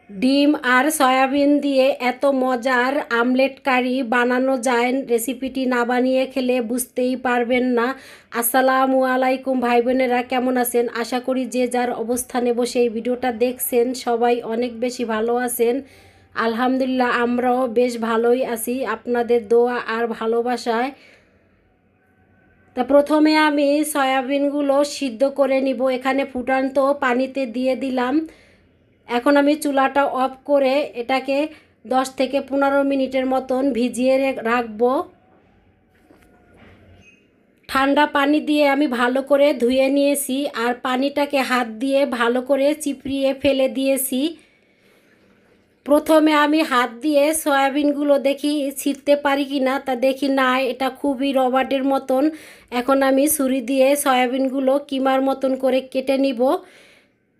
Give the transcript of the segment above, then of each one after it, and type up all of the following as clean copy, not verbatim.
ডিম আর সয়াবিন দিয়ে এত মজার আমলেট কারি বানানো যায়, রেসিপিটি না বানিয়ে খেলে বুঝতেই পারবেন না। আসসালামু আলাইকুম ভাই বোনেরা, কেমন আছেন? আশা করি যে যার অবস্থানে বসে এই ভিডিওটা দেখছেন সবাই অনেক বেশি ভালো আছেন। আলহামদুলিল্লাহ, আমরাও বেশ ভালোই আছি আপনাদের দোয়া আর ভালোবাসায়। তা প্রথমে আমি সয়াবিনগুলো সিদ্ধ করে নিব। এখানে ফুটান্ত পানিতে দিয়ে দিলাম। এখন আমি চুলাটা অফ করে এটাকে 10 থেকে 15 মিনিটের মতন ভিজিয়ে রাখবো। ঠান্ডা পানি দিয়ে আমি ভালো করে ধুয়ে নিয়েছি আর পানিটাকে হাত দিয়ে ভালো করে চিপড়িয়ে ফেলে দিয়েছি। প্রথমে আমি হাত দিয়ে সয়াবিনগুলো দেখি ছিঁড়তে পারি কি না, তা দেখি না, এটা খুবই রবারের মতন। এখন আমি ছুরি দিয়ে সয়াবিনগুলো কিমার মতন করে কেটে নিব।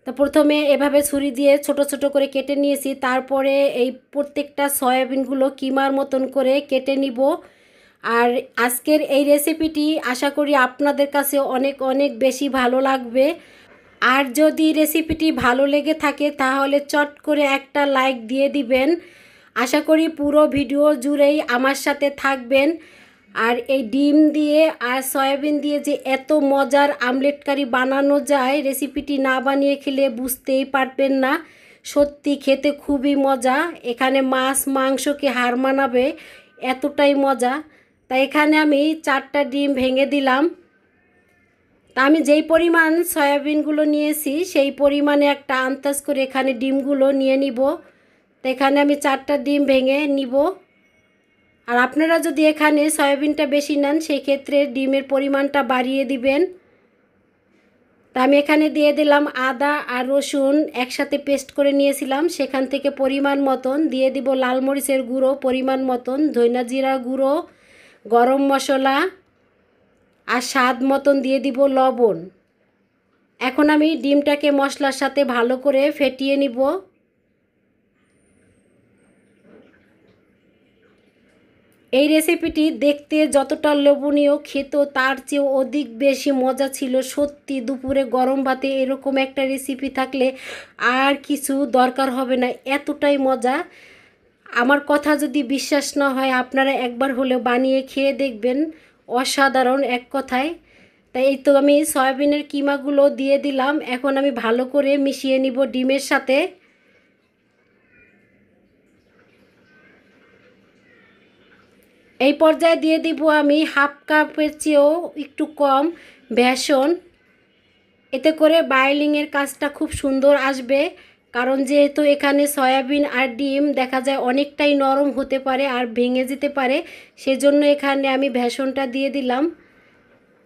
তা প্রথমে এভাবে ছুরি দিয়ে ছোট ছোট করে কেটে নিয়েছি, তারপরে এই প্রত্যেকটা সয়াবিনগুলো কিমার মতন করে কেটে নিব। আর আজকের এই রেসিপিটি আশা করি আপনাদের কাছে অনেক অনেক বেশি ভালো লাগবে। আর যদি রেসিপিটি ভালো লেগে থাকে তাহলে চট করে একটা লাইক দিয়ে দিবেন। আশা করি পুরো ভিডিও জুড়েই আমার সাথে থাকবেন। আর এই ডিম দিয়ে আর সয়াবিন দিয়ে যে এত মজার আমলেট কারি বানানো যায়, রেসিপিটি না বানিয়ে খেলে বুঝতেই পারবেন না। সত্যি খেতে খুবই মজা, এখানে মাছ মাংসকে হার মানাবে, এতটাই মজা। তাই এখানে আমি 4টা ডিম ভেঙে দিলাম। তা আমি যেই পরিমাণ সয়াবিনগুলো নিয়েছি সেই পরিমাণে একটা আন্দাজ করে এখানে ডিমগুলো নিয়ে নিব। তো এখানে আমি 4টা ডিম ভেঙে নিব। আর আপনারা যদি এখানে সয়াবিনটা বেশি নেন সেই ক্ষেত্রে ডিমের পরিমাণটা বাড়িয়ে দিবেন। তা আমি এখানে দিয়ে দিলাম আদা আর রসুন একসাথে পেস্ট করে নিয়েছিলাম, সেখান থেকে পরিমাণ মতন দিয়ে দিব লাল মরিচের গুঁড়ো, পরিমাণ মতন ধনিয়া জিরা গুঁড়ো, গরম মশলা আর স্বাদ মতন দিয়ে দিব লবণ। এখন আমি ডিমটাকে মশলার সাথে ভালো করে ফেটিয়ে নিব। এই রেসিপিটি দেখতে যতটা লোভনীয়, খেতে তার চেয়েও অধিক বেশি মজা ছিল। সত্যি দুপুরে গরম ভাতে এরকম একটা রেসিপি থাকলে আর কিছু দরকার হবে না, এতটাই মজা। আমার কথা যদি বিশ্বাস না হয় আপনারা একবার হলেও বানিয়ে খেয়ে দেখবেন, অসাধারণ এক কথায়। তাই এই তো আমি সয়াবিনের কিমাগুলো দিয়ে দিলাম। এখন আমি ভালো করে মিশিয়ে নিব ডিমের সাথে। এই পর্যায়ে দিয়ে দিব আমি হাফ কাপের চেয়েও একটু কম বেসন। এতে করে বাইলিংয়ের কাজটা খুব সুন্দর আসবে, কারণ যেহেতু এখানে সয়াবিন আর ডিম দেখা যায় অনেকটাই নরম হতে পারে আর ভেঙে যেতে পারে, সেজন্য এখানে আমি বেসনটা দিয়ে দিলাম।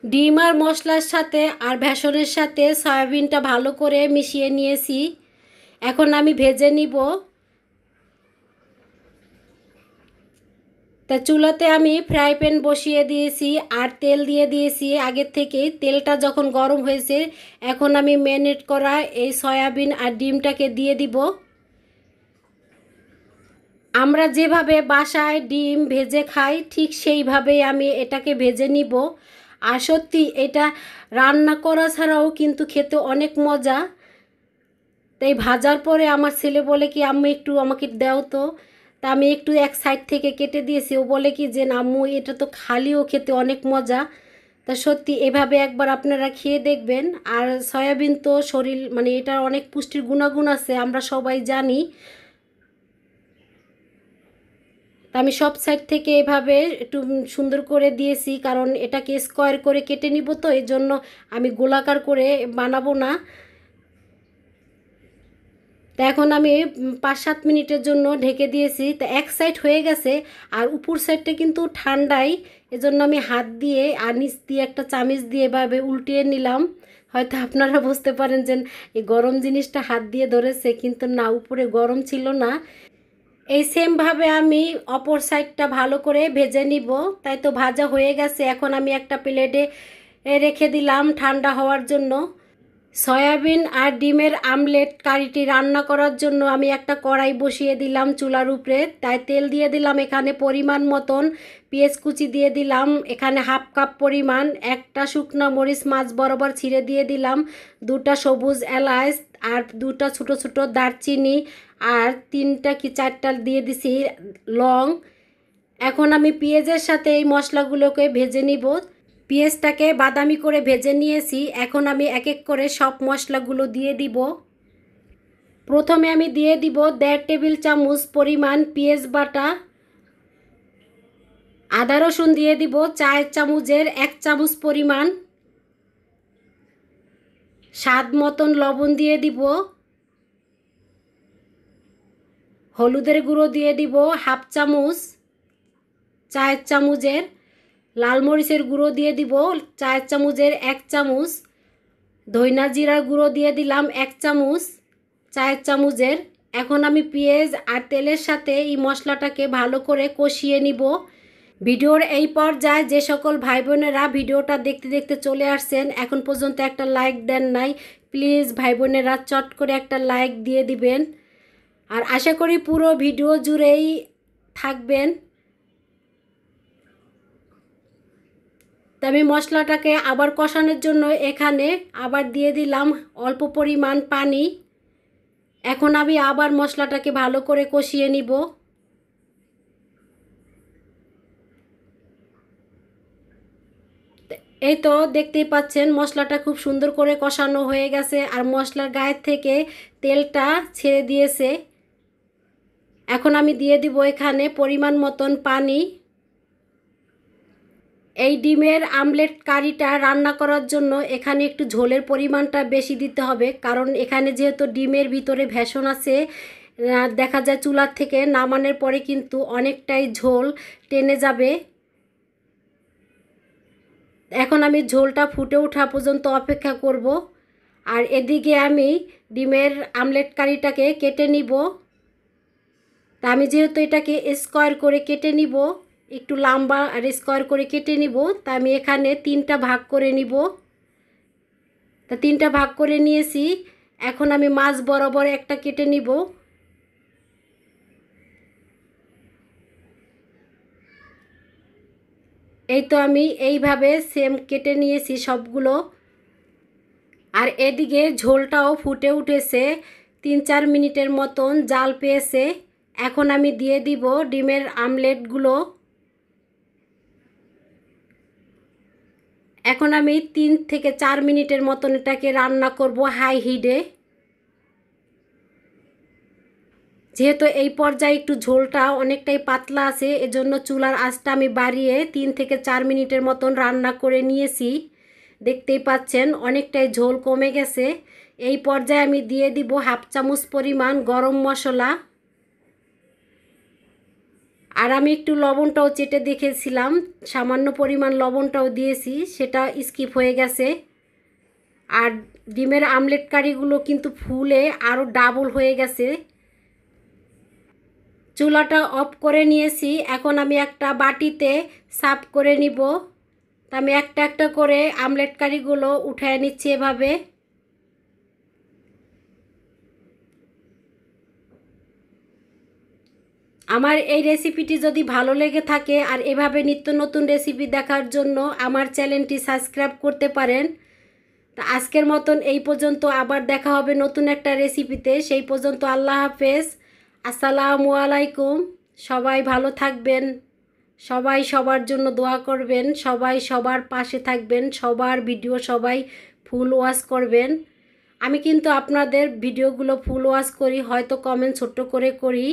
ডিম আর মশলার সাথে আর বেসনের সাথে সয়াবিনটা ভালো করে মিশিয়ে নিয়েছি। এখন আমি ভেজে নিব। তা চুলাতে আমি ফ্রাই প্যান বসিয়ে দিয়েছি আর তেল দিয়ে দিয়েছি আগের থেকেই। তেলটা যখন গরম হয়েছে এখন আমি ম্যারিনেট করা এই সয়াবিন আর ডিমটাকে দিয়ে দিব। আমরা যেভাবে বাসায় ডিম ভেজে খাই ঠিক সেইভাবেই আমি এটাকে ভেজে নিব। আর সত্যি এটা রান্না করা ছাড়াও কিন্তু খেতে অনেক মজা। তাই ভাজার পরে আমার ছেলে বলে কি, আম্মু একটু আমাকে দাও তো। তা আমি একটু এক সাইড থেকে কেটে দিয়েছি। ও বলে কি যে না আম্মু, এটা তো খালিও খেতে অনেক মজা। তা সত্যি এভাবে একবার আপনারা খেয়ে দেখবেন। আর সয়াবিন তো শরীর মানে এটার অনেক পুষ্টির গুণাগুণ আছে, আমরা সবাই জানি। তা আমি সব সাইড থেকে এভাবে একটু সুন্দর করে দিয়েছি, কারণ এটাকে স্কোয়ার করে কেটে নিব, তো এই জন্য আমি গোলাকার করে বানাবো না। তা এখন আমি 5-7 মিনিটের জন্য ঢেকে দিয়েছি। তা এক সাইড হয়ে গেছে আর উপর সাইডটা কিন্তু ঠান্ডাই, এজন্য আমি হাত দিয়ে আর নিচ দিয়ে একটা চামিচ দিয়ে এভাবে উল্টিয়ে নিলাম। হয়তো আপনারা বুঝতে পারেন যে এই গরম জিনিসটা হাত দিয়ে ধরেছে, কিন্তু না, উপরে গরম ছিল না। এই সেমভাবে আমি অপর সাইডটা ভালো করে ভেজে নিব। তাই তো ভাজা হয়ে গেছে, এখন আমি একটা প্লেটে রেখে দিলাম ঠান্ডা হওয়ার জন্য। সয়াবিন আর ডিমের আমলেট কারিটি রান্না করার জন্য আমি একটা কড়াই বসিয়ে দিলাম চুলার উপরে। তাই তেল দিয়ে দিলাম এখানে পরিমাণ মতন, পেঁয়াজ কুচি দিয়ে দিলাম এখানে হাফ কাপ পরিমাণ, একটা শুকনা মরিচ মাছ বরাবর ছিঁড়ে দিয়ে দিলাম, দুটা সবুজ এলাচ আর দুটা ছোট ছোট দারচিনি আর তিনটা কি চারটা দিয়ে দিছি লং। এখন আমি পেঁয়াজের সাথে এই মশলাগুলোকে ভেজে নিব। পেঁয়াজটাকে বাদামি করে ভেজে নিয়েছি। এখন আমি এক এক করে সব মশলাগুলো দিয়ে দিব। প্রথমে আমি দিয়ে দিব 1.5 টেবিল চামচ পরিমাণ পেঁয়াজ বাটা, আদা রসুন দিয়ে দিব 4 চামচের 1 চামচ পরিমাণ, স্বাদ মতন লবণ দিয়ে দিব, হলুদের গুঁড়ো দিয়ে দিব হাফ চামচ 4 চামচের, লাল মরিচের গুঁড়ো দিয়ে দিব 4 চামচের 1 চামচ, ধইনা জিরার গুঁড়ো দিয়ে দিলাম 1 চামচ 4 চামচের। এখন আমি পেঁয়াজ আর তেলের সাথে এই মশলাটাকে ভালো করে কষিয়ে নিব। ভিডিওর এই পর্যায়ে যে সকল ভাই বোনেরা ভিডিওটা দেখতে দেখতে চলে আসছেন, এখন পর্যন্ত একটা লাইক দেন নাই, প্লিজ ভাই বোনেরা চট করে একটা লাইক দিয়ে দিবেন। আর আশা করি পুরো ভিডিও জুড়েই থাকবেন। আমি মশলাটাকে আবার কষানোর জন্য এখানে আবার দিয়ে দিলাম অল্প পরিমাণ পানি। এখন আমি আবার মশলাটাকে ভালো করে কষিয়ে নিব। এই তো দেখতেই পাচ্ছেন মশলাটা খুব সুন্দর করে কষানো হয়ে গেছে আর মশলার গায়ের থেকে তেলটা ছেড়ে দিয়েছে। এখন আমি দিয়ে দিব এখানে পরিমাণ মতন পানি। এই ডিমের আমলেট কারিটা রান্না করার জন্য এখানে একটু ঝোলের পরিমাণটা বেশি দিতে হবে, কারণ এখানে যেহেতু ডিমের ভিতরে ভেষণ আছে, দেখা যায় চুলার থেকে নামানোর পরে কিন্তু অনেকটাই ঝোল টেনে যাবে। এখন আমি ঝোলটা ফুটে ওঠা পর্যন্ত অপেক্ষা করব। আর এদিকে আমি ডিমের আমলেট কারিটাকে কেটে নিব। তা আমি যেহেতু এটাকে স্কোয়ার করে কেটে নিব, একটু লম্বা আর স্কোয়ার করে কেটে নিব, তা আমি এখানে 3টা ভাগ করে নিব। তা 3টা ভাগ করে নিয়েছি। এখন আমি মাছ বরাবর একটা কেটে নিব। এই তো আমি এইভাবে সেম কেটে নিয়েছি সবগুলো। আর এদিকে ঝোলটাও ফুটে উঠেছে, 3-4 মিনিটের মতন জাল পেয়েছে। এখন আমি দিয়ে দিব ডিমের আমলেটগুলো। এখন আমি 3 থেকে 4 মিনিটের মতন এটাকে রান্না করব হাই হিটে। যেহেতু এই পর্যায়ে একটু ঝোলটা অনেকটাই পাতলা আছে, এজন্য চুলার আঁচটা আমি বাড়িয়ে 3 থেকে 4 মিনিটের মতন রান্না করে নিয়েছি। দেখতেই পাচ্ছেন অনেকটাই ঝোল কমে গেছে। এই পর্যায়ে আমি দিয়ে দিব হাফ চামচ পরিমাণ গরম মশলা। আর আমি একটু লবণটাও চেটে দেখেছিলাম, সামান্য পরিমাণ লবণটাও দিয়েছি, সেটা স্কিপ হয়ে গেছে। আর ডিমের আমলেট কারিগুলো কিন্তু ফুলে আরও ডাবল হয়ে গেছে। চুলাটা অফ করে নিয়েছি। এখন আমি একটা বাটিতে সার্ভ করে নিব। তা আমি একটা একটা করে আমলেট কারিগুলো উঠায় নিচ্ছি এভাবে। আমার এই রেসিপিটি যদি ভালো লেগে থাকে আর এভাবে নিত্য নতুন রেসিপি দেখার জন্য আমার চ্যানেলটি সাবস্ক্রাইব করতে পারেন। তা আজকের মতন এই পর্যন্ত, আবার দেখা হবে নতুন একটা রেসিপিতে। সেই পর্যন্ত আল্লাহ হাফেজ, আসসালামু আলাইকুম। সবাই ভালো থাকবেন, সবাই সবার জন্য দোয়া করবেন, সবাই সবার পাশে থাকবেন, সবার ভিডিও সবাই ফুল ওয়াচ করবেন। আমি কিন্তু আপনাদের ভিডিওগুলো ফুল ওয়াচ করি, হয়তো কমেন্ট ছোট্ট করে করি।